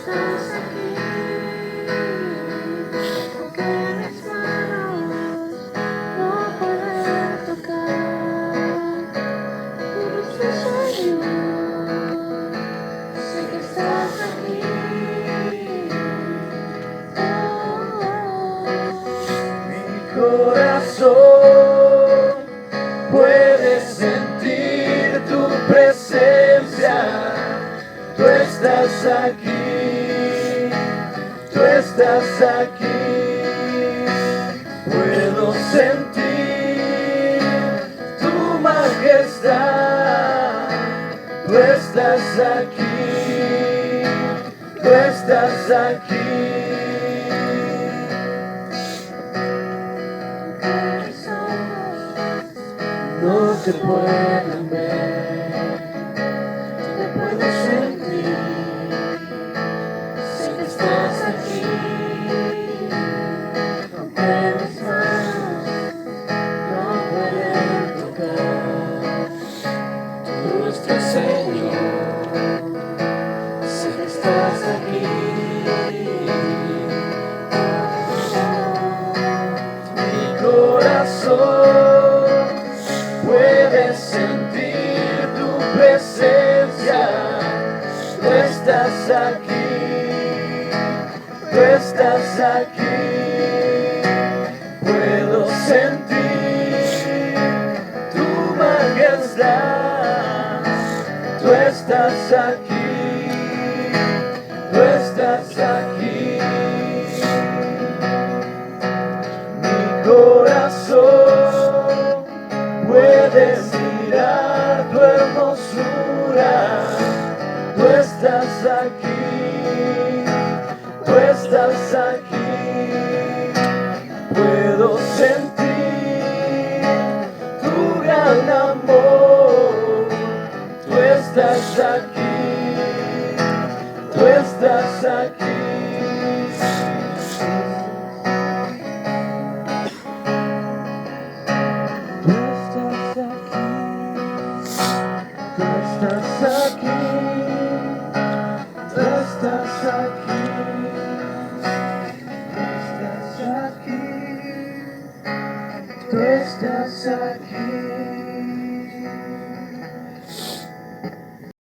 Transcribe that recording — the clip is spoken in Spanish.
estás aquí, aunque mis manos no pueden tocar tu rostro, Señor. Sé que estás aquí. Mi corazón puede sentir tu presencia. Tú estás aquí, tú estás aquí. Puedo sentir tu majestad. Tú estás aquí, tú estás aquí. Mis ojos No te pueden ver, te puedo sentir. Sé que estás aquí, aunque mis manos no pueden tocar tu rostro, Señor. Sé que estás aquí. mi corazón puede sentir tu presencia. Tú estás aquí, tú estás aquí. Puedo sentir tu majestad. Tú estás aquí, tú estás aquí. Mi corazón puede mirar tu hermosura. Tú estás aquí, tú estás aquí. Puedo sentir tu gran amor. Tú estás aquí, tú estás aquí. Tú estás aquí, tú estás aquí, tú estás aquí, tú estás aquí, tú estás aquí.